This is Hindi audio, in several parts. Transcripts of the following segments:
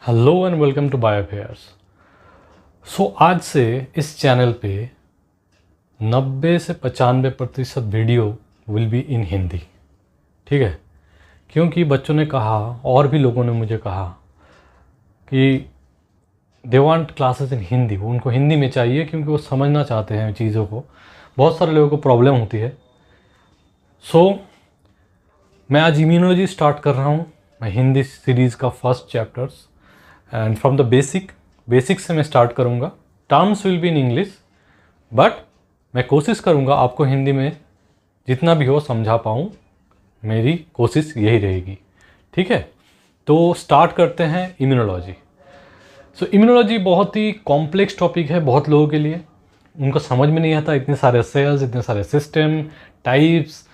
Hello and welcome to Biofairs. आज से इस चैनल पे 90 से 95% video will be in Hindi. ठीक है, क्योंकि बच्चों ने कहा और भी लोगों ने मुझे कहा कि they want classes in Hindi, उनको हिंदी में चाहिए क्योंकि वो समझना चाहते हैं चीज़ों को। बहुत सारे लोगों को प्रॉब्लम होती है। मैं आज इम्यूनोलॉजी स्टार्ट कर रहा हूँ, मैं हिंदी सीरीज़ का first chapters and from the basic से मैं स्टार्ट करूँगा। Terms will be in English, but मैं कोशिश करूँगा आपको हिंदी में जितना भी हो समझा पाऊँ, मेरी कोशिश यही रहेगी। ठीक है, तो स्टार्ट करते हैं इम्यूनोलॉजी। इम्यूनोलॉजी बहुत ही कॉम्प्लेक्स टॉपिक है बहुत लोगों के लिए, उनको समझ में नहीं आता। इतने सारे सेल्स, इतने सारे सिस्टम टाइप्स,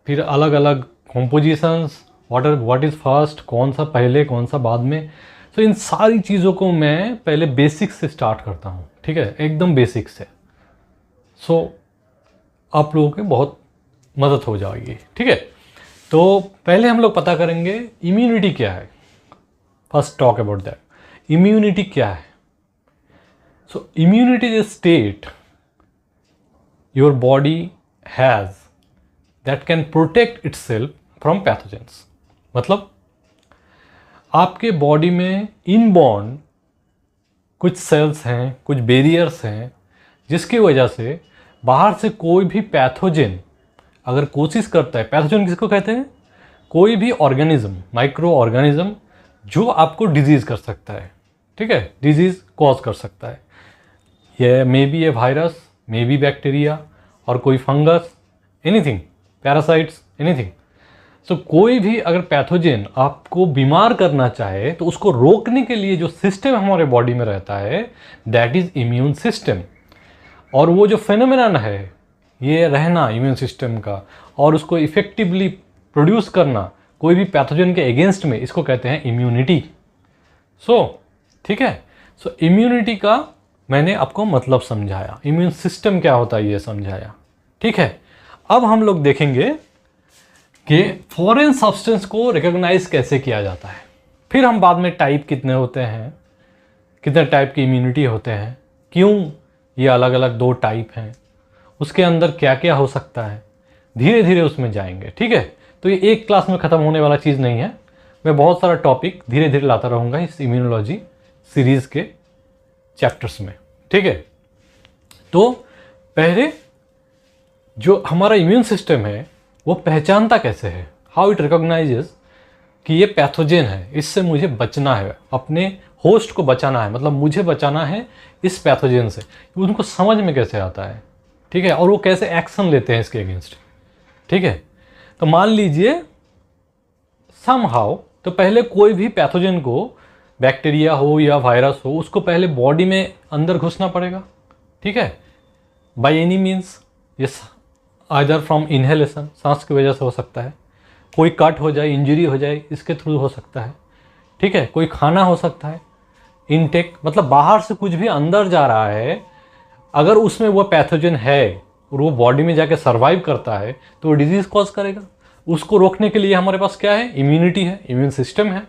फिर अलग अलग कॉम्पोजिशंस, व्हाट इज़ फर्स्ट, कौन सा पहले कौन सा बाद में। इन सारी चीज़ों को मैं पहले बेसिक से स्टार्ट करता हूँ। ठीक है, एकदम बेसिक से। आप लोगों की बहुत मदद हो जाएगी। ठीक है, तो पहले हम लोग पता करेंगे इम्यूनिटी क्या है। First talk about that. Immunity क्या है? Immunity is a state your body has that can protect itself from pathogens। मतलब आपके बॉडी में इनबॉर्न कुछ सेल्स हैं, कुछ बैरियर्स हैं, जिसकी वजह से बाहर से कोई भी पैथोजन अगर कोशिश करता है। पैथोजन किसको कहते हैं? कोई भी ऑर्गेनिज्म, माइक्रो ऑर्गेनिज्म जो आपको डिजीज़ कर सकता है। ठीक है, डिजीज़ कॉज कर सकता है। ये may be A virus, may be bacteria और कोई फंगस, एनीथिंग, पैरासाइट्स, एनीथिंग। कोई भी अगर पैथोजन आपको बीमार करना चाहे तो उसको रोकने के लिए जो सिस्टम हमारे बॉडी में रहता है, दैट इज़ इम्यून सिस्टम। और वो जो फेनोमेनन है ये रहना इम्यून सिस्टम का और उसको इफेक्टिवली प्रोड्यूस करना कोई भी पैथोजन के अगेंस्ट में, इसको कहते हैं इम्यूनिटी। ठीक है, इम्यूनिटी का मैंने आपको मतलब समझाया, इम्यून सिस्टम क्या होता है ये समझाया। ठीक है, अब हम लोग देखेंगे कि फॉरेन सब्सटेंस को रिकॉग्नाइज कैसे किया जाता है। फिर हम बाद में टाइप कितने होते हैं, कितने टाइप की इम्यूनिटी होते हैं, क्यों ये अलग अलग दो टाइप हैं, उसके अंदर क्या क्या हो सकता है, धीरे धीरे उसमें जाएंगे। ठीक है, तो ये एक क्लास में ख़त्म होने वाला चीज़ नहीं है। मैं बहुत सारा टॉपिक धीरे धीरे लाता रहूँगा इस इम्यूनोलॉजी सीरीज़ के चैप्टर्स में। ठीक है, तो पहले जो हमारा इम्यून सिस्टम है वो पहचानता कैसे है, हाउ इट रिकॉग्नाइजेस कि ये पैथोजन है, इससे मुझे बचना है, अपने होस्ट को बचाना है, मतलब मुझे बचाना है इस पैथोजन से। उनको समझ में कैसे आता है। ठीक है, और वो कैसे एक्शन लेते हैं इसके अगेंस्ट। ठीक है, तो मान लीजिए समहाउ, तो पहले कोई भी पैथोजन को, बैक्टीरिया हो या वायरस हो, उसको पहले बॉडी में अंदर घुसना पड़ेगा। ठीक है, बाय एनी मीन्स, ये आइदर फ्रॉम इनहेलेशन, सांस की वजह से हो सकता है, कोई कट हो जाए, इंजरी हो जाए, इसके थ्रू हो सकता है। ठीक है, कोई खाना हो सकता है, इनटेक, मतलब बाहर से कुछ भी अंदर जा रहा है, अगर उसमें वो पैथोजन है और वो बॉडी में जाके सर्वाइव करता है तो वो डिजीज़ कॉज करेगा। उसको रोकने के लिए हमारे पास क्या है? इम्यूनिटी है, इम्यून सिस्टम है।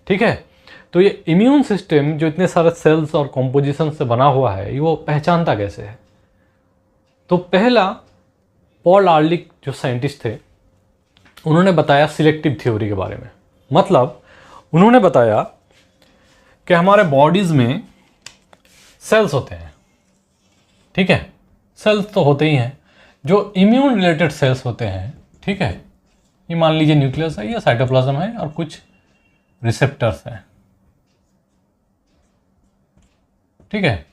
ठीक है, तो ये इम्यून सिस्टम जो इतने सारे सेल्स और कॉम्पोजिशन से बना हुआ है, ये वो पहचानता कैसे है? तो पहला पॉल आर्लिक जो साइंटिस्ट थे, उन्होंने बताया सिलेक्टिव थ्योरी के बारे में। मतलब उन्होंने बताया कि हमारे बॉडीज़ में सेल्स होते हैं। ठीक है, सेल्स तो होते ही हैं, जो इम्यून रिलेटेड सेल्स होते हैं। ठीक है, ये मान लीजिए न्यूक्लियस है या साइटोप्लाज्म है और कुछ रिसेप्टर्स हैं। ठीक है,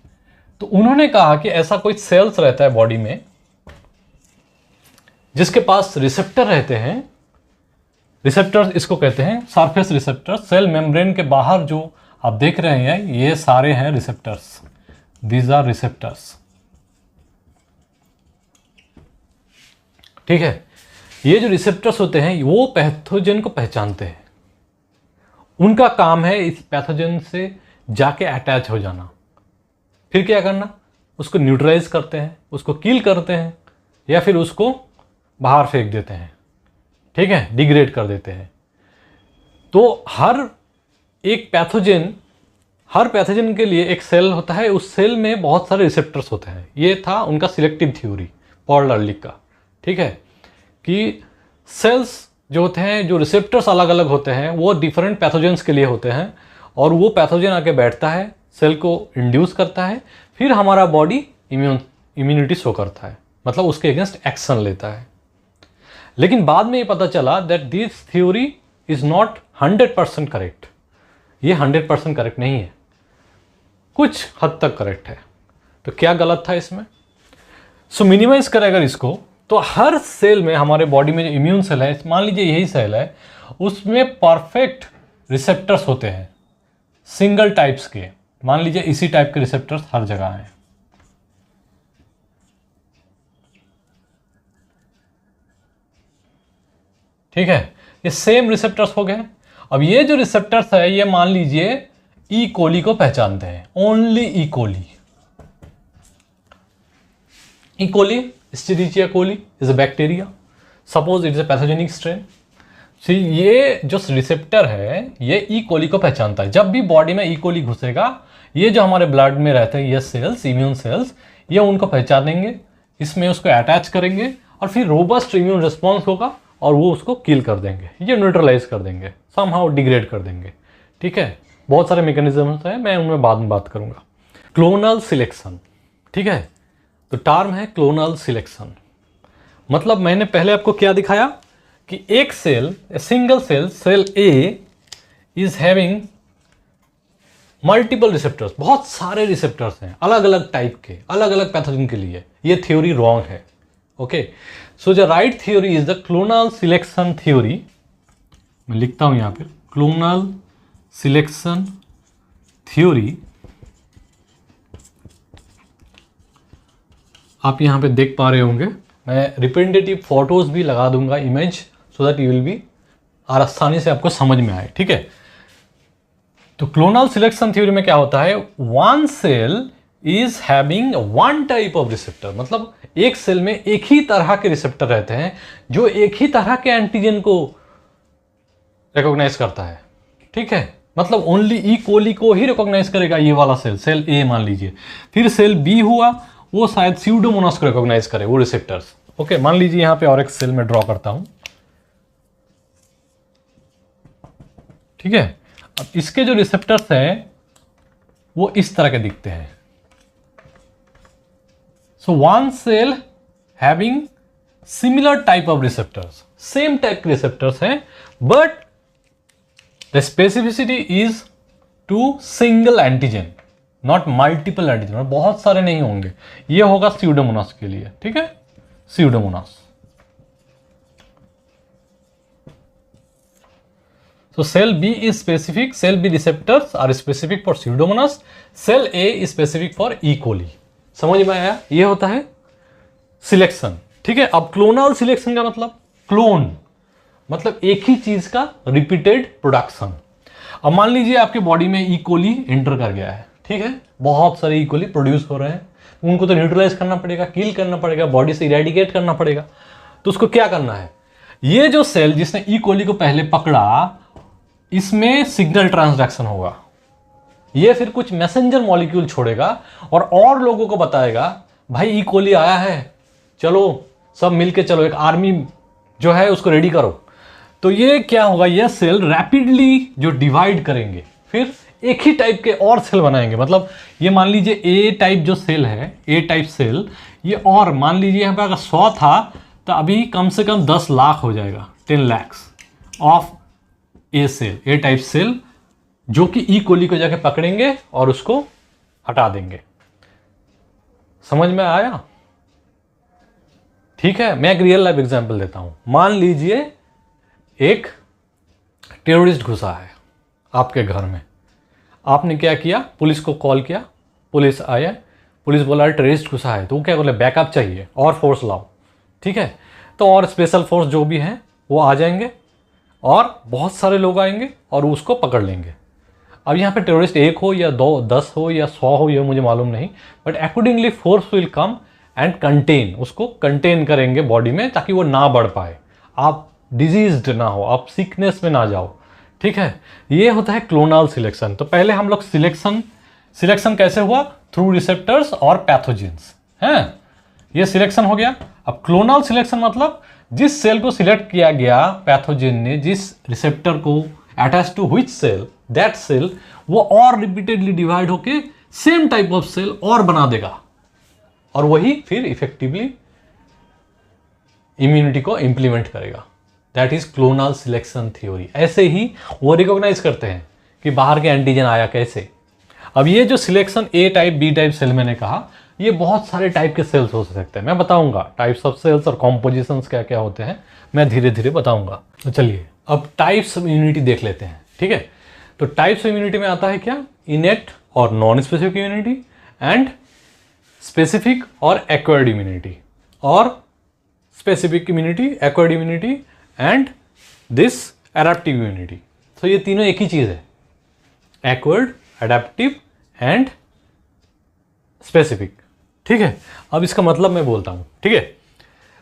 तो उन्होंने कहा कि ऐसा कोई सेल्स रहता है बॉडी में जिसके पास रिसेप्टर रहते हैं। रिसेप्टर्स इसको कहते हैं सरफेस रिसेप्टर। सेल मेम्ब्रेन के बाहर जो आप देख रहे हैं ये सारे हैं रिसेप्टर्स, दीज आर रिसेप्टर्स। ठीक है, ये जो रिसेप्टर्स होते हैं वो पैथोजन को पहचानते हैं। उनका काम है इस पैथोजन से जाके अटैच हो जाना, फिर क्या करना, उसको न्यूट्रलाइज करते हैं, उसको किल करते हैं, या फिर उसको बाहर फेंक देते हैं। ठीक है, डिग्रेड कर देते हैं। तो हर एक पैथोजन हर पैथोजन के लिए एक सेल होता है, उस सेल में बहुत सारे रिसेप्टर्स होते हैं। ये था उनका सिलेक्टिव थ्योरी पॉल अर्लिक का, ठीक है, कि सेल्स जो होते हैं, जो रिसेप्टर्स अलग अलग होते हैं, वो डिफरेंट पैथोजेंस के लिए होते हैं, और वो पैथोजन आके बैठता है, सेल को इंड्यूस करता है, फिर हमारा बॉडी इम्यूनिटी शो करता है, मतलब उसके अगेंस्ट एक्शन लेता है। लेकिन बाद में ये पता चला that this theory is not 100% correct. ये 100% करेक्ट नहीं है, कुछ हद तक करेक्ट है। तो क्या गलत था इसमें? सो मिनिमाइज करें अगर इसको, तो हर सेल में, हमारे बॉडी में जो इम्यून सेल है, मान लीजिए यही सेल है, उसमें परफेक्ट रिसेप्टर्स होते हैं सिंगल टाइप्स के। मान लीजिए इसी टाइप के रिसेप्टर्स हर जगह हैं। ठीक है, ये सेम रिसेप्टर्स हो गए। अब ये जो रिसेप्टर्स है, ये मान लीजिए ई कोली को पहचानते हैं, only E coli. E coli, Escherichia coli is a bacteria, suppose it is a pathogenic strain. ये जो रिसेप्टर है, ये ई कोली को पहचानता है। जब भी बॉडी में ई कोली घुसेगा, ये जो हमारे ब्लड में रहते हैं ये सेल्स, इम्यून सेल्स, ये उनको पहचानेंगे, इसमें उसको अटैच करेंगे, और फिर रोबस्ट इम्यून रिस्पॉन्स होगा और वो उसको किल कर देंगे, ये न्यूट्रलाइज कर देंगे, समहाउ डिग्रेड कर देंगे। ठीक है, बहुत सारे मैकेनिज्म्स हैं, मैं उनमें बाद में बात करूंगा। क्लोनल सिलेक्शन, ठीक है, तो टर्म है क्लोनल सिलेक्शन। मतलब मैंने पहले आपको क्या दिखाया कि एक cell, single cell, cell a is having multiple receptors, बहुत सारे रिसेप्टर्स हैं अलग अलग टाइप के, अलग अलग पैथोजन के लिए। ये थ्योरी रॉन्ग है। Okay, so the right theory is the clonal selection theory. मैं लिखता हूं यहां पे, क्लोनल सिलेक्शन थ्योरी। आप यहां पे देख पा रहे होंगे, मैं रिप्रेजेंटेटिव फोटोज भी लगा दूंगा, image, so that you will be आसानी से आपको समझ में आए। ठीक है, तो क्लोनल सिलेक्शन थ्योरी में क्या होता है, one cell is having one type of receptor, मतलब एक सेल में एक ही तरह के रिसेप्टर रहते हैं जो एक ही तरह के एंटीजन को रिकॉग्नाइज करता है। ठीक है, मतलब ओनली ई कोली को ही रिकॉग्नाइज करेगा ये वाला सेल, सेल ए मान लीजिए। फिर सेल बी हुआ, वो शायद स्यूडोमोनास को रिकॉग्नाइज करे, वो रिसेप्टर्स। ओके, मान लीजिए यहां पे और एक सेल में ड्रॉ करता हूं। ठीक है, अब इसके जो रिसेप्टर्स हैं वो इस तरह के दिखते हैं। So one cell having similar type of receptors, same type के रिसेप्टर्स हैं, but the specificity is to single antigen, not multiple antigen, बहुत सारे नहीं होंगे। ये होगा स्यूडोमोनास के लिए। ठीक है, Pseudomonas. So cell B is specific, cell B receptors are specific for Pseudomonas, cell A is specific for E. coli। समझ में आया? ये होता है सिलेक्शन। ठीक है, अब क्लोनल सिलेक्शन का मतलब, क्लोन मतलब एक ही चीज का रिपीटेड प्रोडक्शन। अब मान लीजिए आपके बॉडी में ई कोली एंटर कर गया है, ठीक है, बहुत सारे ई कोली प्रोड्यूस हो रहे हैं, उनको तो न्यूट्रलाइज करना पड़ेगा, किल करना पड़ेगा, बॉडी से इरेडिकेट करना पड़ेगा। तो उसको क्या करना है, ये जो सेल जिसने ई कोली को पहले पकड़ा, इसमें सिग्नल ट्रांसडक्शन होगा, ये फिर कुछ मैसेंजर मॉलिक्यूल छोड़ेगा और लोगों को बताएगा, भाई ई कोली आया है, चलो सब मिलके चलो, एक आर्मी जो है उसको रेडी करो। तो ये क्या होगा, ये सेल रैपिडली जो डिवाइड करेंगे, फिर एक ही टाइप के और सेल बनाएंगे। मतलब ये मान लीजिए ए टाइप जो सेल है, ए टाइप सेल, ये और मान लीजिए यहाँ पे अगर 100 था तो अभी कम से कम 10 लाख हो जाएगा, 10 lakhs of a cell, a type cell, जो कि ई कोली को जाके पकड़ेंगे और उसको हटा देंगे। समझ में आया? ठीक है, मैं एक रियल लाइफ एग्जांपल देता हूं। मान लीजिए एक टेररिस्ट घुसा है आपके घर में, आपने क्या किया, पुलिस को कॉल किया, पुलिस आया, पुलिस बोला टेररिस्ट घुसा है, तो वो क्या बोले, बैकअप चाहिए और फोर्स लाओ। ठीक है, तो और स्पेशल फोर्स जो भी हैं वो आ जाएंगे और बहुत सारे लोग आएंगे और उसको पकड़ लेंगे। अब यहाँ पे टेररिस्ट 1 हो या 2, 10 हो या 100 हो, ये मुझे मालूम नहीं, but accordingly force will come and contain, उसको कंटेन करेंगे बॉडी में, ताकि वो ना बढ़ पाए, आप डिजीज्ड ना हो, आप सिकनेस में ना जाओ। ठीक है, ये होता है क्लोनल सिलेक्शन। तो पहले हम लोग सिलेक्शन कैसे हुआ, थ्रू रिसेप्टर्स और पैथोजेंस हैं, ये सिलेक्शन हो गया। अब क्लोनल सिलेक्शन मतलब जिस सेल को सिलेक्ट किया गया पैथोजेन ने, जिस रिसेप्टर को attach to which cell, that cell वो और रिपीटेडली डिवाइड होके सेम टाइप ऑफ सेल और बना देगा, और वही फिर इफेक्टिवली इम्यूनिटी को इंप्लीमेंट करेगा। That is clonal selection theory. ऐसे ही वो रिकॉग्नाइज करते हैं कि बाहर के एंटीजन आया कैसे। अब ये जो सिलेक्शन ए टाइप बी टाइप सेल मैंने कहा, ये बहुत सारे टाइप के सेल्स हो सकते हैं। मैं बताऊंगा टाइप्स ऑफ सेल्स और कॉम्पोजिशंस क्या क्या होते हैं, मैं धीरे धीरे बताऊंगा। तो चलिए अब टाइप्स ऑफ इम्यूनिटी देख लेते हैं। ठीक है, तो टाइप्स ऑफ इम्यूनिटी में आता है क्या, इनेट और non specific immunity, and specific और एक्वायर्ड इम्यूनिटी, और specific immunity, acquired immunity and this adaptive immunity. तो ये तीनों एक ही चीज है, एक्वायर्ड, एडेप्टिव एंड स्पेसिफिक। ठीक है, अब इसका मतलब मैं बोलता हूं। ठीक है,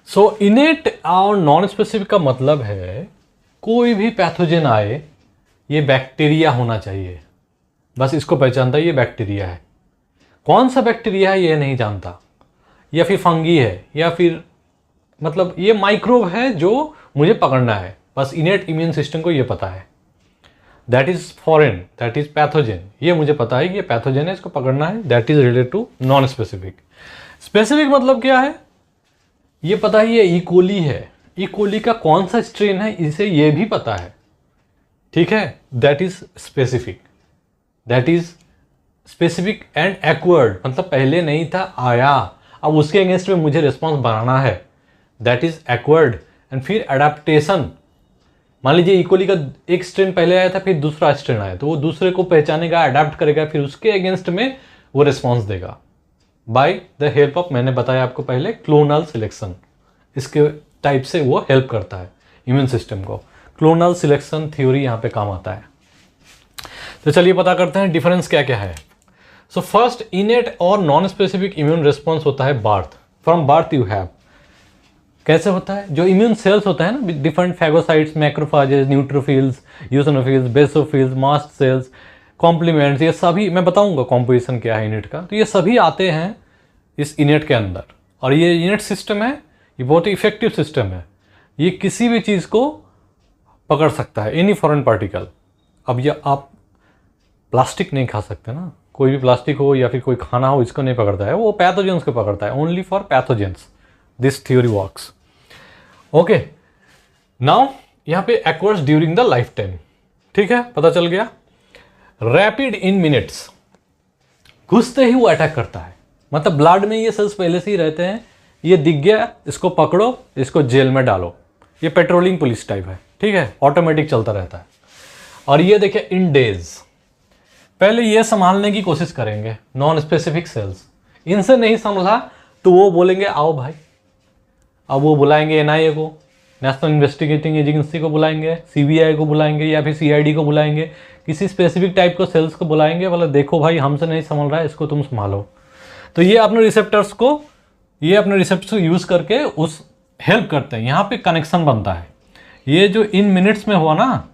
सो इनेट और नॉन स्पेसिफिक का मतलब है कोई भी पैथोजन आए, ये बैक्टीरिया होना चाहिए, बस इसको पहचानता है ये बैक्टीरिया है। कौन सा बैक्टीरिया है ये नहीं जानता, या फिर फंगी है, या फिर मतलब ये माइक्रोब है जो मुझे पकड़ना है, बस इनेट इम्यून सिस्टम को ये पता है। That is foreign, that is pathogen, ये मुझे पता है कि ये पैथोजन है, इसको पकड़ना है। That is related to non specific. Specific मतलब क्या है, ये पता है ये इकोली है, इकोली का कौन सा स्ट्रेन है इसे ये भी पता है। ठीक है, that is specific. That is specific and acquired मतलब पहले नहीं था, आया, अब उसके अगेंस्ट में मुझे रिस्पॉन्स बनाना है, दैट इज एक्वायर्ड। एंड फिर अडेप्टेशन, मान लीजिए इकोली का एक स्ट्रेन पहले आया था, फिर दूसरा स्ट्रेन आया, तो वो दूसरे को पहचानेगा, अडेप्ट करेगा, फिर उसके अगेंस्ट में वो रिस्पॉन्स देगा बाय द हेल्प ऑफ, मैंने बताया आपको पहले, क्लोनल सिलेक्शन। इसके टाइप से वो हेल्प करता है इम्यून सिस्टम को। क्लोनल सिलेक्शन थ्योरी यहाँ पे काम आता है। तो चलिए पता करते हैं डिफरेंस क्या क्या है। सो फर्स्ट, इनेट और नॉन स्पेसिफिक इम्यून रिस्पॉन्स होता है birth, from birth you have. कैसे होता है, जो इम्यून सेल्स होता है ना, different phagocytes, macrophages, neutrophils, eosinophils, basophils, mast cells, complements, ये सभी मैं बताऊंगा कॉम्पोजिशन क्या है इनेट का। तो ये सभी आते हैं इस इनेट के अंदर, और ये इनेट सिस्टम है, ये बहुत ही इफेक्टिव सिस्टम है। ये किसी भी चीज़ को पकड़ सकता है, एनी फॉरेन पार्टिकल। अब ये आप प्लास्टिक नहीं खा सकते ना, कोई भी प्लास्टिक हो या फिर कोई खाना हो, इसको नहीं पकड़ता है, वो पैथोजेंस को पकड़ता है, only for pathogens this theory works. Okay, now यहाँ पे एक्वर्स ड्यूरिंग द लाइफ टाइम। ठीक है, पता चल गया। रैपिड इन मिनट्स, घुसते ही वो अटैक करता है, मतलब ब्लड में ये सेल्स पहले से ही रहते हैं, ये दिख गया, इसको पकड़ो, इसको जेल में डालो। ये पेट्रोलिंग पुलिस टाइप है। ठीक है, ऑटोमेटिक चलता रहता है। और ये देखिए इन डेज, पहले ये संभालने की कोशिश करेंगे नॉन स्पेसिफिक सेल्स, इनसे नहीं संभला तो वो बोलेंगे आओ भाई, अब वो बुलाएंगे एनआईए को, नेशनल इन्वेस्टिगेटिंग एजेंसी को बुलाएंगे, सीबीआई को बुलाएंगे, या फिर सीआईडी को बुलाएंगे, किसी स्पेसिफिक टाइप को सेल्स को बुलाएंगे, बोले देखो भाई हमसे नहीं संभल रहा है, इसको तुम संभालो। तो ये अपने रिसेप्टर्स को यूज़ करके उस हेल्प करते हैं, यहाँ पे कनेक्शन बनता है। ये जो इन मिनट्स में हुआ ना,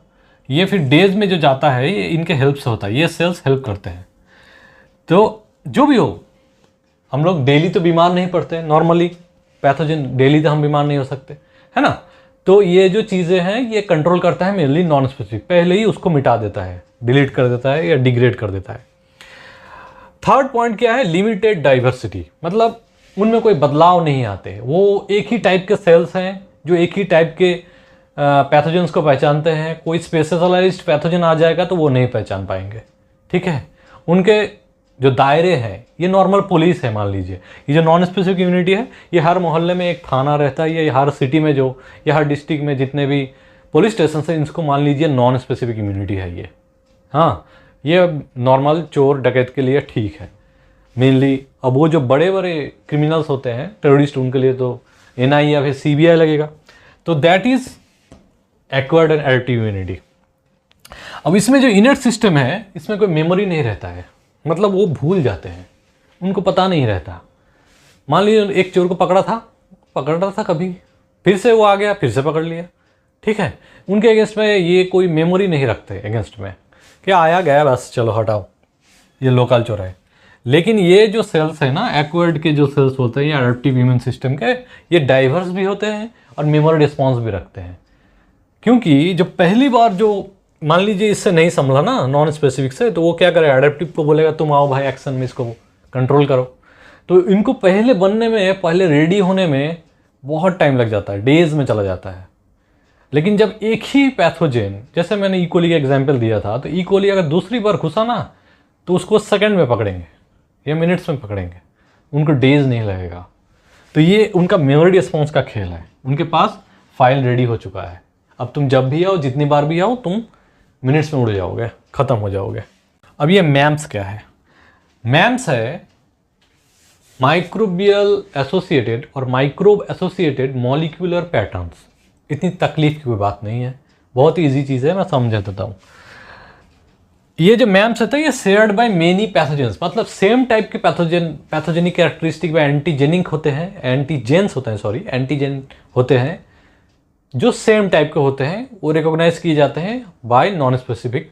ये फिर डेज में जो जाता है, ये इनके हेल्प से होता है, ये सेल्स हेल्प करते हैं। तो जो भी हो, हम लोग डेली तो बीमार नहीं पड़ते, नॉर्मली पैथोजन डेली तो हम बीमार नहीं हो सकते, है ना। तो ये जो चीज़ें हैं ये कंट्रोल करता है मेनली नॉन स्पेसिफिक, पहले ही उसको मिटा देता है, डिलीट कर देता है या डिग्रेड कर देता है। थर्ड पॉइंट क्या है, लिमिटेड डाइवर्सिटी, मतलब उनमें कोई बदलाव नहीं आते, वो एक ही टाइप के सेल्स हैं जो एक ही टाइप के पैथोजेंस को पहचानते हैं। कोई स्पेशलाइज्ड पैथोजन आ जाएगा तो वो नहीं पहचान पाएंगे। ठीक है, उनके जो दायरे हैं, ये नॉर्मल पुलिस है, मान लीजिए ये जो नॉन स्पेसिफिक इम्यूनिटी है, ये हर मोहल्ले में एक थाना रहता है, या हर सिटी में जो, या हर डिस्ट्रिक्ट में जितने भी पुलिस स्टेशन है, इनको मान लीजिए नॉन स्पेसिफिक इम्यूनिटी है ये। हाँ, ये नॉर्मल चोर डकैत के लिए ठीक है मेनली। अब वो जो बड़े बड़े क्रिमिनल्स होते हैं, टेररिस्ट, उनके लिए तो एनआईए या फिर सीबीआई लगेगा। तो that is acquired and adaptive immunity. अब इसमें जो इनेट सिस्टम है, इसमें कोई मेमोरी नहीं रहता है, मतलब वो भूल जाते हैं, उनको पता नहीं रहता। मान लीजिए एक चोर को पकड़ा था कभी, फिर से वो आ गया, फिर से पकड़ लिया, ठीक है। उनके अगेंस्ट में ये कोई मेमोरी नहीं रखते अगेंस्ट में, क्या आया गया बस चलो हटाओ, ये लोकल चोर है। लेकिन ये जो सेल्स है ना, एक्वायर्ड के जो सेल्स होते हैं या एडेप्टिव इम्यून सिस्टम के, ये डाइवर्स भी होते हैं और मेमोरी रिस्पॉन्स भी रखते हैं। क्योंकि जब पहली बार जो मान लीजिए इससे नहीं संभला ना नॉन स्पेसिफिक से, तो वो क्या करे, एडेप्टिव को बोलेगा तुम आओ भाई एक्शन में इसको कंट्रोल करो। तो इनको पहले बनने में, पहले रेडी होने में बहुत टाइम लग जाता है, डेज में चला जाता है। लेकिन जब एक ही पैथोजेन, जैसे मैंने इकोली का एग्जाम्पल दिया था, तो इकोली अगर दूसरी बार घुसा ना तो उसको सेकंड में पकड़ेंगे या मिनट्स में पकड़ेंगे, उनको डेज नहीं लगेगा। तो ये उनका मेमोरी रिस्पॉन्स का खेल है, उनके पास फाइल रेडी हो चुका है। अब तुम जब भी आओ, जितनी बार भी आओ, तुम मिनट्स में उड़ जाओगे, ख़त्म हो जाओगे। अब ये मैम्स क्या है? मैम्स है माइक्रोबियल एसोसिएटेड और माइक्रोब एसोसिएटेड मॉलिक्यूलर पैटर्न्स। इतनी तकलीफ की कोई बात नहीं है, बहुत ही ईजी चीज़ है, मैं समझा देता हूँ। ये जो मैम्स होता है ये शेयर्ड बाय मेनी पैथोजेंस, मतलब सेम टाइप के पैथोजेनिक कैरेक्टरिस्टिक व एंटीजेनिक होते हैं, एंटीजेंस होते हैं जो सेम टाइप के होते हैं, वो रिकॉग्नाइज किए जाते हैं bye non specific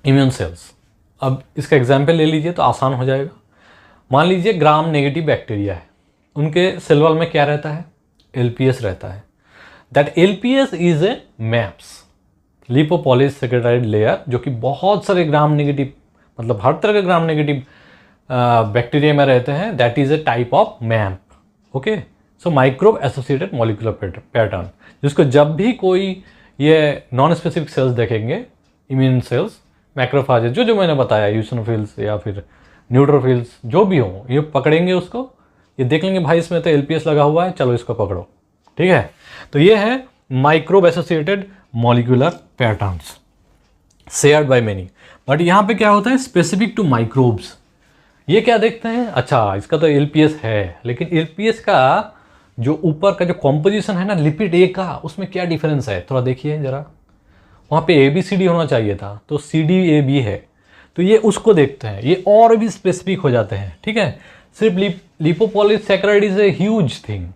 immune cells. अब इसका एग्जाम्पल ले लीजिए तो आसान हो जाएगा। मान लीजिए ग्राम नेगेटिव बैक्टीरिया है, उनके सेल वॉल में क्या रहता है? LPS रहता है। That LPS is a maps, lipopolysaccharide layer, जो कि बहुत सारे ग्राम नेगेटिव, मतलब हर तरह के ग्राम नेगेटिव बैक्टीरिया में रहते हैं। That is a type of map. Okay, so microbe associated molecular pattern, जिसको जब भी कोई ये नॉन स्पेसिफिक सेल्स देखेंगे, इम्यून सेल्स, मैक्रोफाजेस, जो मैंने बताया, यूसिनोफिल्स या फिर न्यूट्रोफिल्स, जो भी हो, ये पकड़ेंगे उसको, ये देख लेंगे भाई इसमें तो LPS लगा हुआ है, चलो इसको पकड़ो। ठीक है, तो ये है microbe associated molecular patterns shared by many. But यहाँ पे क्या होता है? Specific to microbes. ये क्या देखते हैं? अच्छा, इसका तो LPS है, लेकिन LPS का जो ऊपर का जो कॉम्पोजिशन है ना, लिपिड A का, उसमें क्या डिफरेंस है थोड़ा देखिए जरा। वहाँ पे ABCD होना चाहिए था, तो CDAB है, तो ये उसको देखते हैं, ये और भी स्पेसिफिक हो जाते हैं। ठीक है, सिर्फ lipopolysaccharide is a huge thing,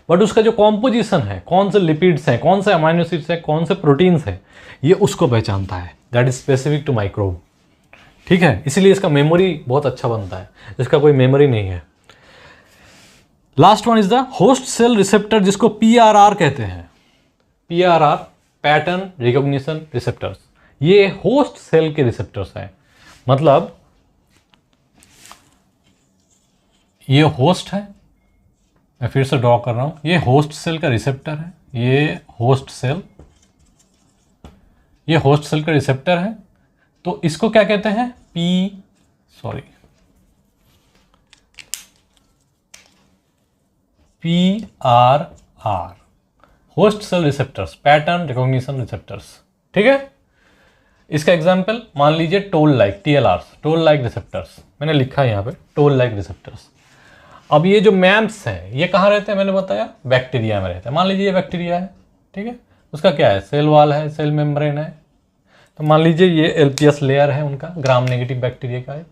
but उसका जो कॉम्पोजिशन है, कौन से लिपिड्स हैं, कौन से अमाइनो एसिड्स हैं, कौन से प्रोटीन्स हैं, ये उसको पहचानता है। That is specific to microbe. ठीक है, इसीलिए इसका मेमोरी बहुत अच्छा बनता है, इसका कोई मेमोरी नहीं है। Last one is the host cell receptor, जिसको PRR कहते हैं। PRR, पैटर्न रिकॉग्निशन रिसेप्टर्स, ये होस्ट सेल के रिसेप्टर्स हैं। मतलब ये होस्ट है, मैं फिर से ड्रॉ कर रहा हूं, ये होस्ट सेल का रिसेप्टर है, ये होस्ट सेल का रिसेप्टर है। तो इसको क्या कहते हैं? PRR, host cell receptors, pattern recognition receptors. ठीक है, इसका एग्जाम्पल मान लीजिए toll like, TLRs, toll like receptors, मैंने लिखा है यहाँ पे टोल लाइक रिसेप्टर्स। अब ये जो मैम्स हैं, ये कहाँ रहते हैं? मैंने बताया बैक्टीरिया में रहते हैं। मान लीजिए ये बैक्टीरिया है, ठीक है, उसका क्या है? सेल वॉल है, सेल मेम्ब्रेन है। तो मान लीजिए ये LPS लेयर है उनका, ग्राम नेगेटिव बैक्टीरिया का एक।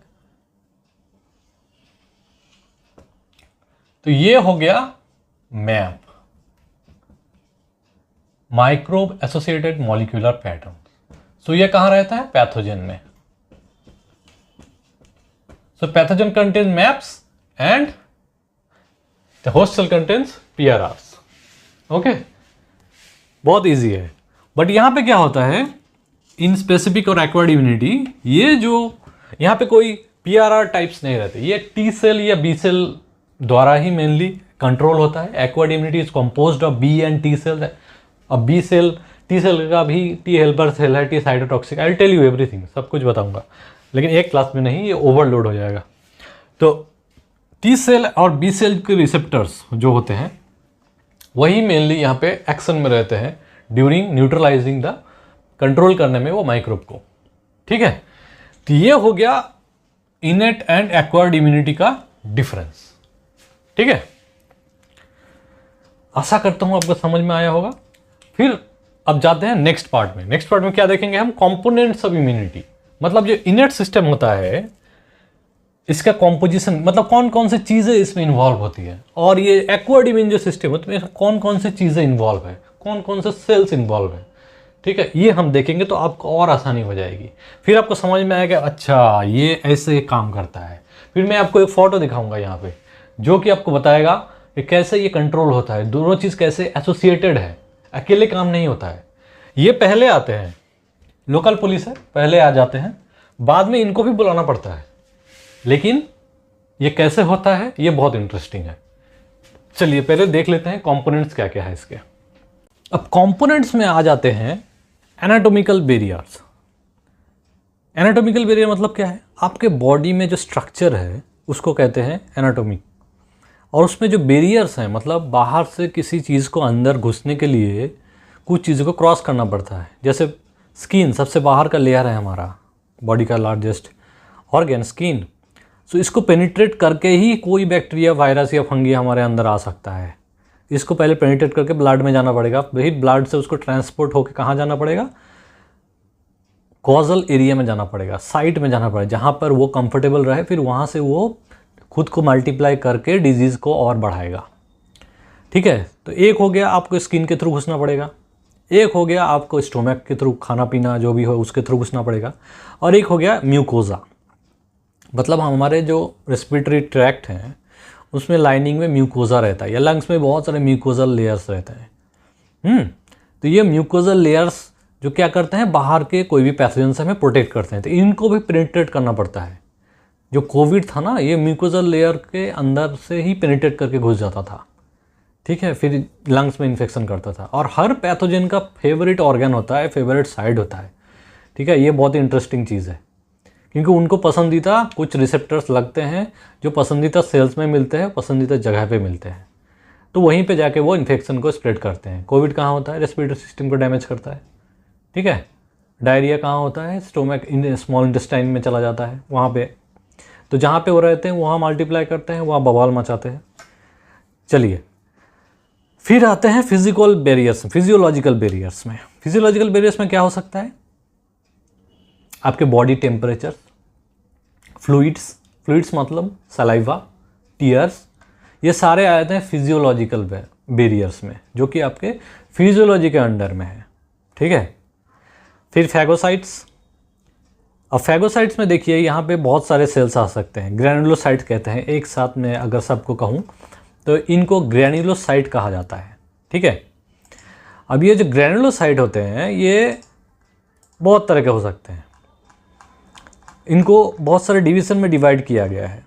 तो ये हो गया map, microbe associated molecular pattern. So ये कहाँ रहता है? पैथोजन में। So pathogen contain maps and the host cell contains PRRs। Okay, बहुत इजी है। बट यहां पे क्या होता है, इन स्पेसिफिक और एक्वायर्ड इम्यूनिटी, ये जो यहां पे कोई PRR टाइप्स नहीं रहते, ये T सेल या B सेल द्वारा ही मेनली कंट्रोल होता है। Acquired immunity is composed of B and T cell. अब B सेल, T सेल का भी T हेल्पर सेल है, T cytotoxic, I will tell you everything, सब कुछ बताऊंगा, लेकिन एक क्लास में नहीं, ये ओवरलोड हो जाएगा। तो T सेल और B सेल के रिसेप्टर्स जो होते हैं, वही मेनली यहाँ पे एक्शन में रहते हैं ड्यूरिंग न्यूट्रलाइजिंग द, कंट्रोल करने में वो माइक्रोब को। ठीक है, तो ये हो गया इनेट एंड एक्वायर्ड इम्यूनिटी का डिफरेंस। ठीक है, आशा करता हूं आपको समझ में आया होगा। फिर अब जाते हैं नेक्स्ट पार्ट में। नेक्स्ट पार्ट में क्या देखेंगे हम? कंपोनेंट्स ऑफ इम्यूनिटी, मतलब जो इनेट सिस्टम होता है, इसका कॉम्पोजिशन, मतलब कौन कौन सी चीज़ें इसमें इन्वॉल्व होती है, और ये एक्वायर्ड इम्यून जो सिस्टम है, तो कौन कौन सी चीज़ें इन्वॉल्व है, कौन कौन से सेल्स इन्वॉल्व हैं, ठीक है, ये हम देखेंगे तो आपको और आसानी हो जाएगी। फिर आपको समझ में आएगा अच्छा ये ऐसे काम करता है। फिर मैं आपको एक फ़ोटो दिखाऊंगा यहाँ पे जो कि आपको बताएगा कि कैसे ये कंट्रोल होता है, दोनों चीज़ कैसे एसोसिएटेड है, अकेले काम नहीं होता है। ये पहले आते हैं, लोकल पुलिस है, पहले आ जाते हैं, बाद में इनको भी बुलाना पड़ता है, लेकिन ये कैसे होता है ये बहुत इंटरेस्टिंग है। चलिए पहले देख लेते हैं कंपोनेंट्स क्या क्या है इसके। अब कंपोनेंट्स में आ जाते हैं एनाटॉमिकल बैरियर्स। एनाटॉमिकल बैरियर मतलब क्या है, आपके बॉडी में जो स्ट्रक्चर है उसको कहते हैं एनाटॉमी, और उसमें जो बैरियर्स हैं मतलब बाहर से किसी चीज़ को अंदर घुसने के लिए कुछ चीज़ों को क्रॉस करना पड़ता है। जैसे स्किन सबसे बाहर का लेयर है हमारा बॉडी का लार्जेस्ट ऑर्गन स्किन, सो इसको पेनिट्रेट करके ही कोई बैक्टीरिया वायरस या फंगी हमारे अंदर आ सकता है। इसको पहले पेनिट्रेट करके ब्लड में जाना पड़ेगा, फिर ब्लड से उसको ट्रांसपोर्ट होकर कहाँ जाना पड़ेगा, कॉजल एरिया में जाना पड़ेगा, साइट में जाना पड़ेगा जहाँ पर वो कंफर्टेबल रहे, फिर वहाँ से वो खुद को मल्टीप्लाई करके डिजीज़ को और बढ़ाएगा, ठीक है। तो एक हो गया आपको स्किन के थ्रू घुसना पड़ेगा, एक हो गया आपको स्टोमक के थ्रू खाना पीना जो भी हो उसके थ्रू घुसना पड़ेगा, और एक हो गया म्यूकोजा, मतलब हमारे जो रेस्पिरेटरी ट्रैक्ट हैं उसमें लाइनिंग में म्यूकोजा रहता है, या लंग्स में बहुत सारे म्यूकोजल लेयर्स रहते हैं। तो ये म्यूकोजल लेयर्स जो क्या करते हैं, बाहर के कोई भी पैथोजन से हमें प्रोटेक्ट करते हैं, तो इनको भी पेनिट्रेट करना पड़ता है। जो कोविड था ना, ये म्यूकोजल लेयर के अंदर से ही पेनिट्रेट करके घुस जाता था, ठीक है, फिर लंग्स में इन्फेक्शन करता था। और हर पैथोजन का फेवरेट ऑर्गन होता है, फेवरेट साइड होता है, ठीक है। ये बहुत ही इंटरेस्टिंग चीज़ है क्योंकि उनको पसंदीदा कुछ रिसेप्टर्स लगते हैं जो पसंदीदा सेल्स में मिलते हैं, पसंदीदा जगह पे मिलते हैं, तो वहीं पे जाके वो इन्फेक्शन को स्प्रेड करते हैं। कोविड कहाँ होता है, रेस्पिरेटरी सिस्टम को डैमेज करता है, ठीक है। डायरिया कहाँ होता है, स्टोमक स्मॉल इंटेस्टाइन में चला जाता है वहाँ पे, तो जहाँ पे वो रहते हैं वहाँ मल्टीप्लाई करते हैं, वहाँ बवाल मचाते हैं। चलिए फिर आते हैं फिजिकल बैरियर्स, फिजियोलॉजिकल बैरियर्स में। फिजियोलॉजिकल बैरियर्स में क्या हो सकता है, आपके बॉडी टेम्परेचर, फ्लूइड्स मतलब सलाइवा, टीयर्स, ये सारे आ जाते हैं फिजियोलॉजिकल बैरियर्स में, जो कि आपके फिजियोलॉजी के अंडर में है, ठीक है। फिर फैगोसाइट्स। अब फैगोसाइट्स में देखिए यहाँ पे बहुत सारे सेल्स आ सकते हैं, ग्रैनुलोसाइट कहते हैं, एक साथ में अगर सबको कहूँ तो इनको ग्रैनुलोसाइट कहा जाता है, ठीक है। अब ये जो ग्रैनुलोसाइट होते हैं ये बहुत तरह के हो सकते हैं, इनको बहुत सारे डिवीज़न में डिवाइड किया गया है।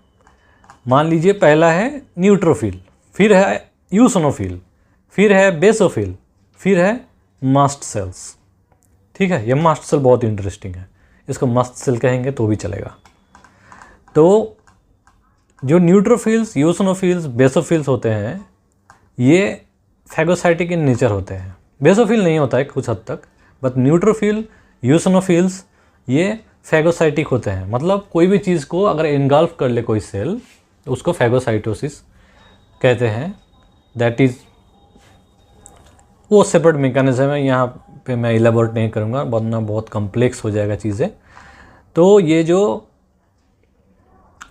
मान लीजिए पहला है न्यूट्रोफिल, फिर है यूसोनोफिल, फिर है बेसोफिल, फिर है मास्ट सेल्स, ठीक है। ये मास्ट सेल बहुत इंटरेस्टिंग है, इसको मस्ट सेल कहेंगे तो भी चलेगा। तो जो न्यूट्रोफिल्स, यूसोनोफिल्स, बेसोफिल्स होते हैं ये फैगोसाइटिक इन नेचर होते हैं। बेसोफिल नहीं होता है कुछ हद तक, बट न्यूट्रोफिल, यूसोनोफिल्स ये फैगोसाइटिक होते हैं। मतलब कोई भी चीज़ को अगर इनगल्फ कर ले कोई सेल तो उसको फैगोसाइटोसिस कहते हैं। दैट इज़ वो सेपरेट मैकेनिज्म है, यहाँ पे मैं इलेबोरेट नहीं करूँगा वरना बहुत कॉम्प्लेक्स हो जाएगा चीज़ें। तो ये जो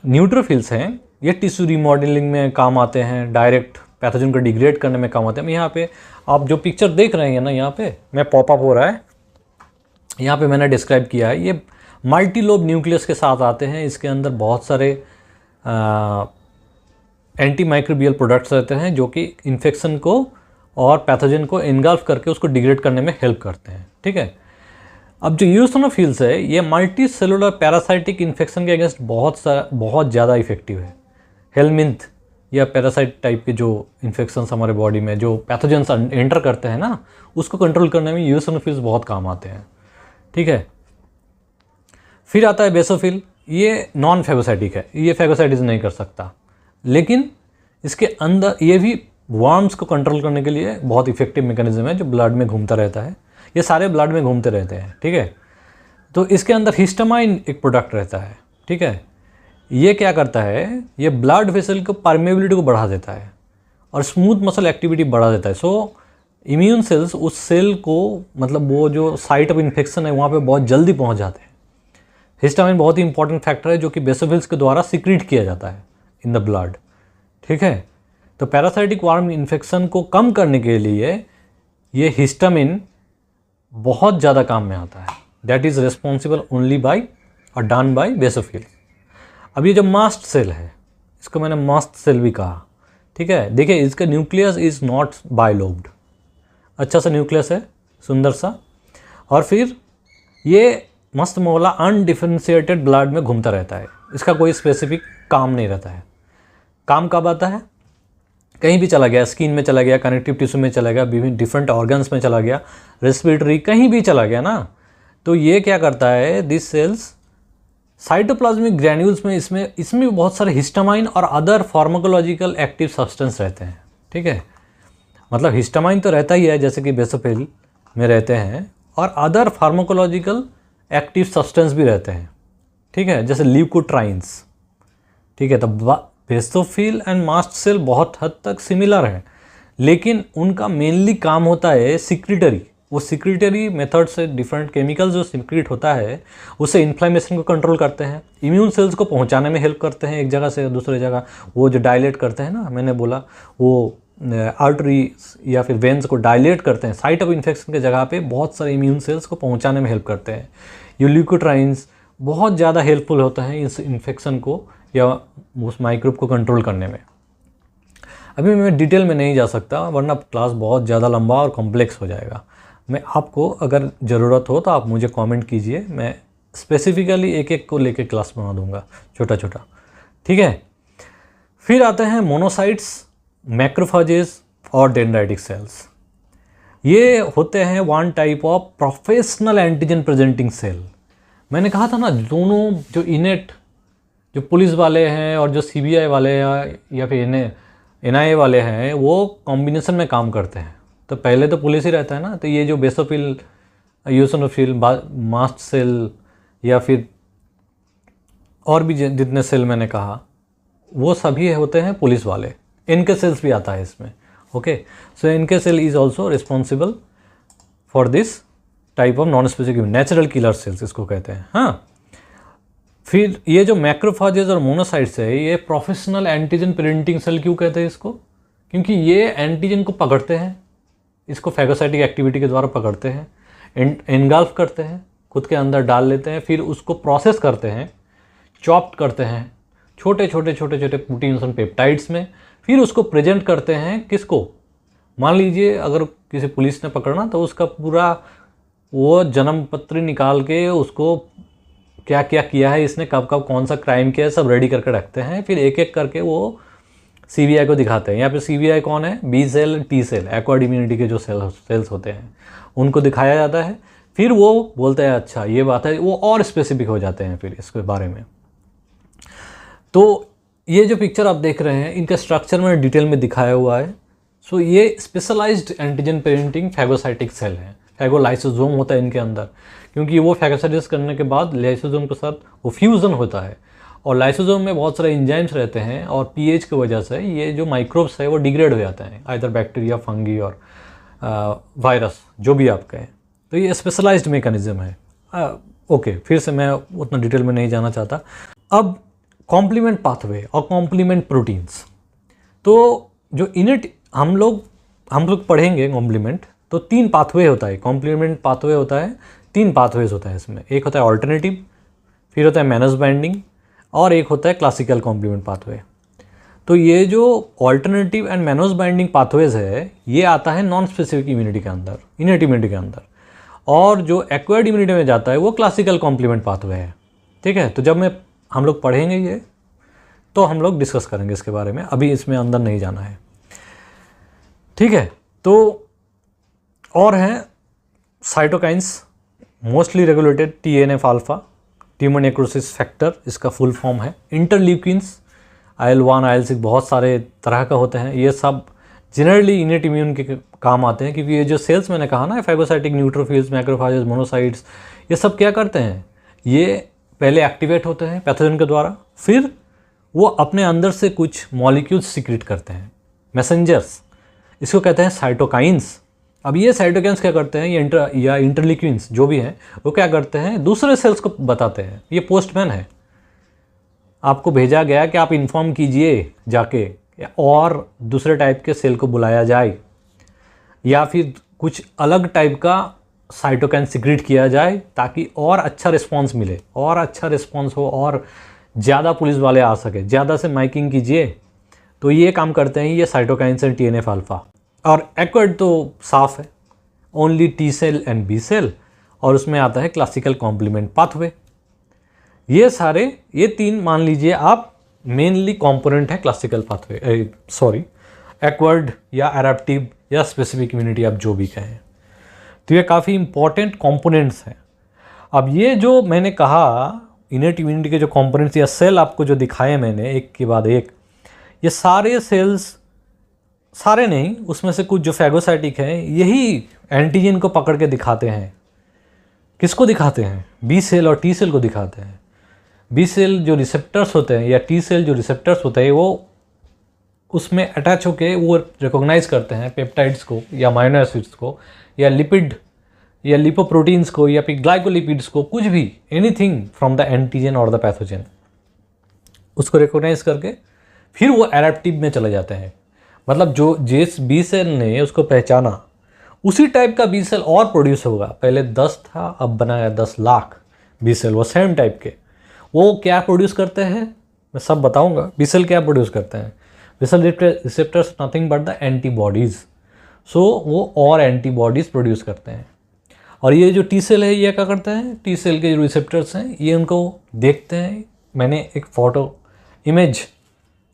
न्यूट्रोफिल्स हैं ये टिश्यू रिमॉडलिंग में काम आते हैं, डायरेक्ट पैथोजन को डिग्रेड करने में काम आते हैं। यहाँ पे आप जो पिक्चर देख रहे हैं ना, यहाँ पे मैं पॉपअप हो रहा है, यहाँ पे मैंने डिस्क्राइब किया है, ये मल्टीलोब न्यूक्लियस के साथ आते हैं। इसके अंदर बहुत सारे एंटी माइक्रोबियल प्रोडक्ट्स रहते हैं जो कि इन्फेक्शन को और पैथोजन को इनगल्फ करके उसको डिग्रेड करने में हेल्प करते हैं, ठीक है। अब जो यूसोनोफिल्स है ये मल्टी सेलुलर पैरासाइटिक इन्फेक्शन के अगेंस्ट बहुत ज़्यादा इफेक्टिव है। हेलमिंथ या पैरासाइट टाइप के जो इन्फेक्शंस हमारे बॉडी में जो पैथोजेंस एंटर करते हैं ना, उसको कंट्रोल करने में यूसोनोफिल्स बहुत काम आते हैं, ठीक है। फिर आता है बेसोफिल, ये नॉन फैगोसाइटिक है, ये फैगोसाइटिस नहीं कर सकता, लेकिन इसके अंदर ये भी वर्म्स को कंट्रोल करने के लिए बहुत इफेक्टिव मैकेनिज्म है जो ब्लड में घूमता रहता है। ये सारे ब्लड में घूमते रहते हैं, ठीक है। तो इसके अंदर हिस्टामाइन एक प्रोडक्ट रहता है, ठीक है। ये क्या करता है, ये ब्लड वेसल को परमेबिलिटी को बढ़ा देता है और स्मूथ मसल एक्टिविटी बढ़ा देता है। सो इम्यून सेल्स उस सेल को, मतलब वो जो साइट ऑफ इन्फेक्शन है वहाँ पे बहुत जल्दी पहुँच जाते हैं। हिस्टामाइन बहुत ही इंपॉर्टेंट फैक्टर है जो कि बेसोफिल्स के द्वारा सिक्रीट किया जाता है इन द ब्लड, ठीक है। तो पैरासाइटिक वार्म इन्फेक्शन को कम करने के लिए ये हिस्टामिन बहुत ज़्यादा काम में आता है, that is responsible only by और डन बाय बेसोफिल। अब ये जो मास्ट सेल है, इसको मैंने मास्ट सेल भी कहा, ठीक है। देखिए इसका न्यूक्लियस इज़ नॉट बायलोब्ड, अच्छा सा न्यूक्लियस है, सुंदर सा। और फिर ये मस्त मौला अनडिफरेंशिएटेड ब्लड में घूमता रहता है, इसका कोई स्पेसिफिक काम नहीं रहता है। काम कब आता है? कहीं भी चला गया, स्किन में चला गया, कनेक्टिव टिश्यू में चला गया, विभिन्न डिफरेंट ऑर्गन्स में चला गया, रेस्पिरेटरी कहीं भी चला गया ना, तो ये क्या करता है, दिस सेल्स साइटोप्लाज्मिक ग्रैन्यूल्स में इसमें बहुत सारे हिस्टामाइन और अदर फार्माकोलॉजिकल एक्टिव सब्सटेंस रहते हैं, ठीक है। मतलब हिस्टामाइन तो रहता ही है जैसे कि बेसोफिल में रहते हैं, और अदर फार्माकोलॉजिकल एक्टिव सब्सटेंस भी रहते हैं, ठीक है, जैसे ल्यूकोट्राइन्स, ठीक है। तो बेसोफिल एंड मास्ट सेल बहुत हद तक सिमिलर है, लेकिन उनका मेनली काम होता है सिक्रीटरी। वो सिक्रीटरी मेथड से डिफरेंट केमिकल जो सिक्रीट होता है उससे इन्फ्लेमेशन को कंट्रोल करते हैं, इम्यून सेल्स को पहुंचाने में हेल्प करते हैं एक जगह से दूसरे जगह। वो जो डायलेट करते हैं ना, मैंने बोला वो आर्टरी या फिर वेन्स को डायलेट करते हैं, साइट ऑफ इन्फेक्शन के जगह पे बहुत सारे इम्यून सेल्स को पहुंचाने में हेल्प करते हैं। ये ल्यूकोट्राइन्स बहुत ज़्यादा हेल्पफुल होता है इस इन्फेक्शन को या उस माइक्रोब को कंट्रोल करने में। अभी मैं डिटेल में नहीं जा सकता वरना क्लास बहुत ज़्यादा लंबा और कॉम्प्लेक्स हो जाएगा। मैं आपको अगर ज़रूरत हो तो आप मुझे कमेंट कीजिए, मैं स्पेसिफिकली एक एक को लेके क्लास बना दूंगा छोटा छोटा, ठीक है। फिर आते हैं मोनोसाइट्स, मैक्रोफेजेस और डेंड्राइटिक सेल्स। ये होते हैं one type of professional antigen presenting cell. मैंने कहा था ना, दोनों जो इनेट जो पुलिस वाले हैं और जो सीबीआई वाले हैं या फिर एनआईए वाले हैं, वो कॉम्बिनेशन में काम करते हैं। तो पहले तो पुलिस ही रहता है ना, तो ये जो बेसोफिल, यूसिनोफिल, मास्ट सेल या फिर और भी जितने सेल मैंने कहा, वो सभी होते हैं पुलिस वाले। इनके सेल्स भी आता है इसमें, ओके। सो इनके cell is also responsible for this type of non specific natural killer cells इसको कहते हैं, हाँ। फिर ये जो मैक्रोफेजेस और मोनोसाइट्स है, ये प्रोफेशनल एंटीजन प्रिंटिंग सेल क्यों कहते हैं इसको? क्योंकि ये एंटीजन को पकड़ते हैं, इसको फैगोसाइटिक एक्टिविटी के द्वारा पकड़ते हैं, एनगल्फ करते हैं, खुद के अंदर डाल लेते हैं, फिर उसको प्रोसेस करते हैं, चॉप्ड करते हैं छोटे छोटे छोटे छोटे प्रोटीन्स और पेप्टाइड्स में, फिर उसको प्रेजेंट करते हैं किसको? मान लीजिए अगर किसी पुलिस ने पकड़ना तो उसका पूरा वो जन्म पत्री निकाल के उसको क्या क्या किया है इसने, कब कब कौन सा क्राइम किया है, सब रेडी करके रखते हैं। फिर एक एक करके वो सीबीआई को दिखाते हैं। यहाँ पे सीबीआई कौन है? B cell, T cell, acquired immunity के जो सेल्स होते हैं उनको दिखाया जाता है। फिर वो बोलते हैं अच्छा ये बात है, वो और स्पेसिफिक हो जाते हैं फिर इसके बारे में। तो ये जो पिक्चर आप देख रहे हैं, इनका स्ट्रक्चर में डिटेल में दिखाया हुआ है। सो ये specialized antigen printing phagocytic cell है। फैगोलाइसोसोम होता है इनके अंदर, क्योंकि वो फैगोसाइटिस करने के बाद लाइसोसोम के साथ वो फ्यूज़न होता है, और लाइसोसोम में बहुत सारे एंजाइम्स रहते हैं, और पीएच की वजह से ये जो माइक्रोब्स है वो डिग्रेड हो जाते हैं, आइदर बैक्टीरिया, फंगी और वायरस, जो भी आप कहें। तो ये स्पेशलाइज्ड मैकेनिज्म है। ओके, फिर से मैं उतना डिटेल में नहीं जाना चाहता। अब कॉम्प्लीमेंट पाथवे और कॉम्प्लीमेंट प्रोटीन्स, तो जो इनेट हम लोग पढ़ेंगे कॉम्प्लीमेंट, तो 3 पाथवे होता है। कॉम्प्लीमेंट पाथवे होता है, 3 पाथवेज होता है इसमें। एक होता है ऑल्टरनेटिव, फिर होता है मैनस बाइंडिंग, और एक होता है क्लासिकल कॉम्प्लीमेंट पाथवे। तो ये जो alternative and minus binding pathways है, ये आता है नॉन स्पेसिफिक इम्यूनिटी के अंदर, इनेट इम्यूनिटी के अंदर, और जो एक्वायर्ड इम्यूनिटी में जाता है वो क्लासिकल कॉम्प्लीमेंट पाथवे है, ठीक है। तो जब हम लोग पढ़ेंगे ये, तो हम लोग डिस्कस करेंगे इसके बारे में, अभी इसमें अंदर नहीं जाना है, ठीक है। तो और हैं cytokines, mostly regulated TNF alpha, tumour necrosis factor इसका फुल फॉर्म है। इंटरल्यूकिन्स, IL-1, IL-6 बहुत सारे तरह का होते हैं। ये सब जनरली इनेट इम्यून के काम आते हैं, क्योंकि ये जो सेल्स मैंने कहा ना, फैगोसाइटिक, न्यूट्रोफिल्स, मैक्रोफेजेस, मोनोसाइट्स, ये सब क्या करते हैं? ये पहले एक्टिवेट होते हैं पैथोजन के द्वारा, फिर वो अपने अंदर से कुछ मॉलिक्यूल्स सीक्रेट करते हैं, मैसेंजर्स, इसको कहते हैं साइटोकाइंस। अब ये साइटोकाइंस क्या करते हैं, ये इंटरल्यूकिन्स जो भी हैं, वो क्या करते हैं? दूसरे सेल्स को बताते हैं। ये पोस्टमैन है, आपको भेजा गया कि आप इन्फॉर्म कीजिए जाके, और दूसरे टाइप के सेल को बुलाया जाए, या फिर कुछ अलग टाइप का साइटोकाइन सिक्रेट किया जाए ताकि और अच्छा रिस्पांस मिले, और अच्छा रिस्पांस हो और ज़्यादा पुलिस वाले आ सके, ज़्यादा से माइकिंग कीजिए। तो ये काम करते हैं ये साइटोकाइंस एंड TNF अल्फा। और एक्वर्ड तो साफ है, only T cell and B cell, और उसमें आता है क्लासिकल कॉम्प्लीमेंट पाथवे। ये सारे, ये 3 मान लीजिए आप मेनली कंपोनेंट है क्लासिकल पाथवे, सॉरी एक्वर्ड या एडेप्टिव या स्पेसिफिक इम्यूनिटी, आप जो भी कहें। तो ये काफ़ी इंपॉर्टेंट कंपोनेंट्स हैं। अब ये जो मैंने कहा इनेट इम्यूनिटी के जो कंपोनेंट्स या सेल आपको जो दिखाए मैंने एक के बाद एक, ये सारे सेल्स, सारे नहीं, उसमें से कुछ जो फैगोसाइटिक हैं यही एंटीजन को पकड़ के दिखाते हैं। किसको दिखाते हैं? बी सेल और टी सेल को दिखाते हैं। बी सेल जो रिसेप्टर्स होते हैं या टी सेल जो रिसेप्टर्स होते हैं वो उसमें अटैच होके वो रिकॉग्नाइज करते हैं पेप्टाइड्स को या अमाइनो एसिड्स को या लिपिड या लिपोप्रोटीन्स को या फिर ग्लाइकोलिपिड्स को, कुछ भी, एनीथिंग फ्रॉम द एंटीजन और द पैथोजन, उसको रिकॉग्नाइज करके फिर वो एडेप्टिव में चले जाते हैं। मतलब जो जिस बी सेल ने उसको पहचाना उसी टाइप का बी सेल और प्रोड्यूस होगा। पहले 10 था, अब बनाया 10 लाख बी सेल, वो सेम टाइप के। वो क्या प्रोड्यूस करते हैं मैं सब बताऊंगा। बी सेल क्या प्रोड्यूस करते हैं? B cell receptors nothing but the antibodies, so वो और एंटीबॉडीज़ प्रोड्यूस करते हैं। और ये जो टी सेल है ये क्या करते हैं? टी सेल के जो रिसेप्टर्स हैं ये उनको देखते हैं। मैंने एक फ़ोटो इमेज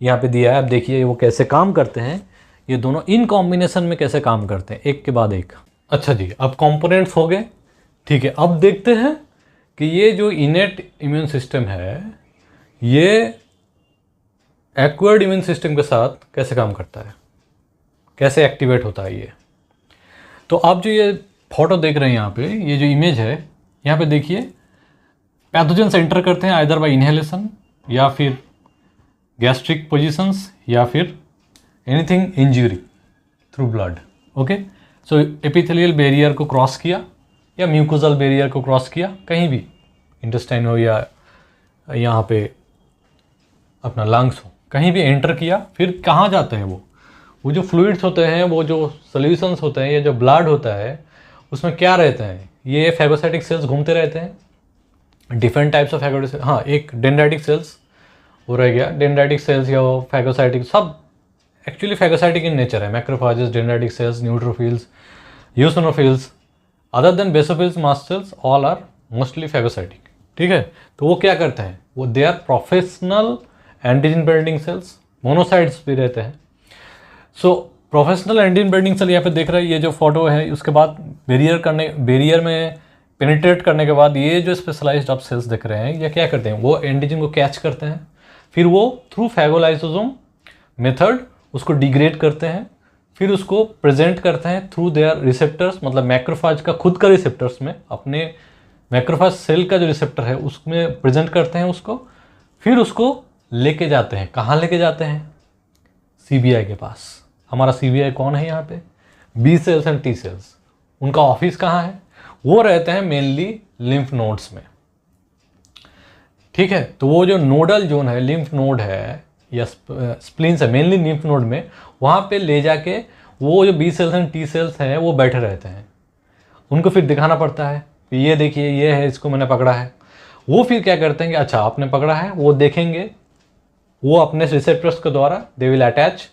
यहाँ पे दिया है, आप देखिए वो कैसे काम करते हैं। ये दोनों इन कॉम्बिनेशन में कैसे काम करते हैं, एक के बाद एक। अच्छा जी, अब कंपोनेंट्स हो गए, ठीक है। अब देखते हैं कि ये जो इनेट इम्यून सिस्टम है ये एक्वायर्ड इम्यून सिस्टम के साथ कैसे काम करता है, कैसे एक्टिवेट होता है ये। तो आप जो ये फोटो देख रहे हैं यहाँ पे, ये जो इमेज है यहाँ पे देखिए, पैथोजेंस एंटर करते हैं आइदर बाय इनहेलेशन या फिर गैस्ट्रिक पोजिशंस या फिर anything injury through blood. Okay, so epithelial barrier को क्रॉस किया या म्यूकोजल बैरियर को क्रॉस किया, कहीं भी इंटेस्टाइन हो या यहाँ पे अपना लंग्स हो, कहीं भी एंटर किया, फिर कहाँ जाते हैं वो जो फ्लूइड्स होते हैं, वो जो सोल्यूशंस होते हैं या जो ब्लड होता है उसमें क्या रहते हैं? ये फैगोसाइटिक सेल्स घूमते रहते हैं, डिफरेंट टाइप्स ऑफ फैगोसाइटिक, हाँ एक डेंड्राइटिक सेल्स वो रह गया, डेंड्राइटिक सेल्स या फैगोसाइटिक, सब एक्चुअली फैगोसाइटिक इन नेचर है। Macrophages, dendritic cells, neutrophils, eosinophils, other than basophils, mast cells, all are mostly phagocytic. ठीक है, तो वो क्या करते हैं? वो they are professional antigen binding cells, monocytes भी रहते हैं। So professional antigen binding cell यहाँ पे देख रहे हैं, ये जो फोटो है उसके बाद बैरियर में पेनिट्रेट करने के बाद ये जो स्पेशलाइज्ड आप सेल्स देख रहे हैं ये क्या करते हैं? वो एंटीजन को कैच करते हैं, फिर वो थ्रू फैगोलाइसोसोम मेथड उसको डिग्रेड करते हैं, फिर उसको प्रेजेंट करते हैं थ्रू देयर रिसेप्टर्स, मतलब मैक्रोफाज का खुद का रिसेप्टर्स में, अपने मैक्रोफाज सेल का जो रिसेप्टर है उसमें प्रेजेंट करते हैं उसको, फिर उसको लेके जाते हैं। कहाँ लेके जाते हैं? CBI के पास। हमारा CBI कौन है यहाँ पे? B cells and T cells. उनका ऑफिस कहाँ है? वो रहते हैं मेनली लिम्फ नोड्स में। ठीक है, तो वो जो नोडल जोन है, लिम्फ नोड है या स्प्लीन्स है, मेनली लिम्फ नोड में, वहाँ पे ले जाके वो जो B cells and T cells हैं वो बैठे रहते हैं। उनको फिर दिखाना पड़ता है कि ये देखिए ये है, इसको मैंने पकड़ा है। वो फिर क्या करते हैं कि अच्छा आपने पकड़ा है, वो देखेंगे, वो अपने रिसेप्टर्स के द्वारा दे विल अटैच,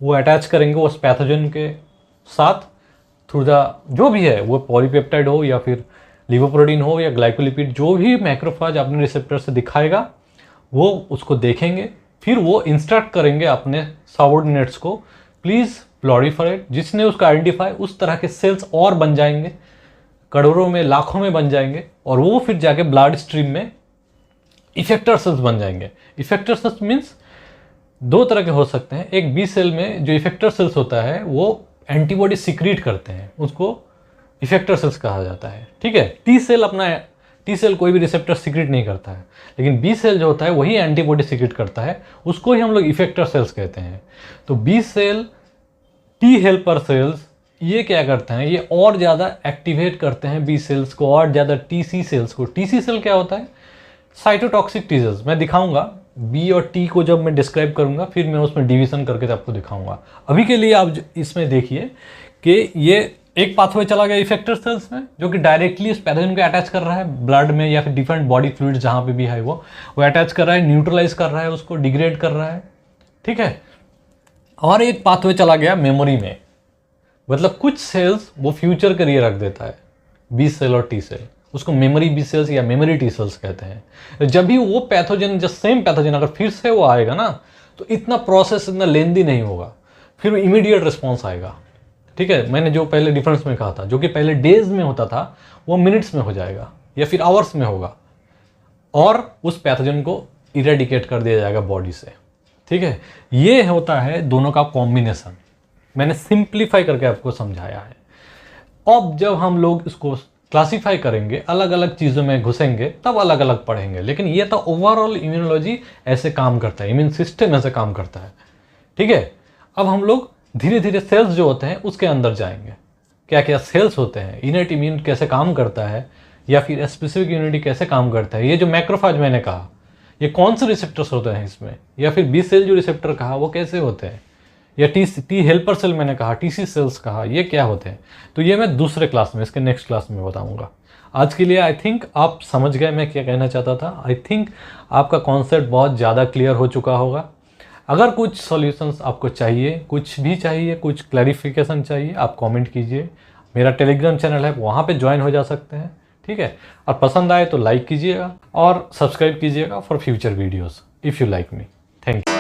वो अटैच करेंगे उस पैथोजन के साथ थ्रू द जो भी है, वो पॉलीपेप्टाइड हो या फिर लिपोप्रोटीन हो या ग्लाइकोलिपिड, जो भी मैक्रोफाज अपने रिसेप्टर से दिखाएगा वो उसको देखेंगे, फिर वो इंस्ट्रक्ट करेंगे अपने सबऑर्डिनेट्स को प्लीज़ प्लॉरिफरेट। जिसने उसको आइडेंटिफाई, उस तरह के सेल्स और बन जाएंगे, करोड़ों में लाखों में बन जाएंगे, और वो फिर जाके ब्लड स्ट्रीम में इफेक्टर सेल्स बन जाएंगे। इफेक्टर सेल्स मीन्स 2 तरह के हो सकते हैं। एक बी सेल में जो इफेक्टर सेल्स होता है वो एंटीबॉडी सिक्रीट करते हैं, उसको इफेक्टर सेल्स कहा जाता है। ठीक है, टी सेल कोई भी रिसेप्टर सिक्रीट नहीं करता है, लेकिन बी सेल जो होता है वही एंटीबॉडी सिक्रीट करता है, उसको ही हम लोग इफेक्टर सेल्स कहते हैं। तो B cell, T helper cells ये क्या करते हैं? ये और ज़्यादा एक्टिवेट करते हैं बी सेल्स को, और ज़्यादा टीसी सेल्स को। टीसी सेल क्या होता है? Cytotoxic T cells. मैं दिखाऊंगा बी और टी को, जब मैं डिस्क्राइब करूंगा फिर मैं उसमें डिवीजन करके आपको दिखाऊंगा। अभी के लिए आप इसमें देखिए कि ये एक पाथवे चला गया इफेक्टर सेल्स में, जो कि डायरेक्टली इस पैथोजन को अटैच कर रहा है ब्लड में या फिर डिफरेंट बॉडी फ्लूइड जहां पे भी है वो अटैच कर रहा है, न्यूट्रलाइज कर रहा है, उसको डिग्रेड कर रहा है, ठीक है। और एक पाथवे चला गया मेमोरी में, मतलब कुछ सेल्स वो फ्यूचर के लिए रख देता है, बी सेल और टी सेल, उसको मेमोरी बी सेल्स या मेमोरी टी सेल्स कहते हैं। जब भी वो पैथोजन, जो सेम पैथोजन अगर फिर से वो आएगा ना, तो इतना प्रोसेस इतना लेंदी नहीं होगा, फिर इमीडिएट रिस्पॉन्स आएगा, ठीक है। मैंने जो पहले डिफरेंस में कहा था, जो कि पहले डेज में होता था, वो मिनट्स में हो जाएगा या फिर आवर्स में होगा, और उस पैथोजन को इरेडिकेट कर दिया जाएगा बॉडी से, ठीक है। ये होता है दोनों का कॉम्बिनेशन, मैंने सिंप्लीफाई करके आपको समझाया है। अब जब हम लोग इसको क्लासीफाई करेंगे, अलग अलग चीज़ों में घुसेंगे, तब अलग अलग पढ़ेंगे, लेकिन ये तो ओवरऑल इम्यूनोलॉजी ऐसे काम करता है, इम्यून सिस्टम ऐसे काम करता है, ठीक है। अब हम लोग धीरे धीरे सेल्स जो होते हैं उसके अंदर जाएंगे, क्या क्या सेल्स होते हैं, इनेट इम्यून कैसे काम करता है, या फिर स्पेसिफिक इम्यूनिटी कैसे काम करता है, ये जो मैक्रोफेज मैंने कहा, ये कौन से रिसेप्टर्स होते हैं इसमें, या फिर बी सेल जो रिसेप्टर कहा वो कैसे होते हैं, या टी हेल्पर सेल मैंने कहा, टीसी सेल्स कहा, ये क्या होते हैं। तो ये मैं दूसरे क्लास में, इसके नेक्स्ट क्लास में बताऊंगा। आज के लिए आई थिंक आप समझ गए मैं क्या कहना चाहता था। आई थिंक आपका कॉन्सेप्ट बहुत ज़्यादा क्लियर हो चुका होगा। अगर कुछ सॉल्यूशंस आपको चाहिए, कुछ भी चाहिए, कुछ क्लैरिफिकेशन चाहिए, आप कमेंट कीजिए। मेरा टेलीग्राम चैनल है, वहाँ पे ज्वाइन हो जा सकते हैं, ठीक है। और पसंद आए तो लाइक कीजिएगा और सब्सक्राइब कीजिएगा for future videos if you like me. Thank you.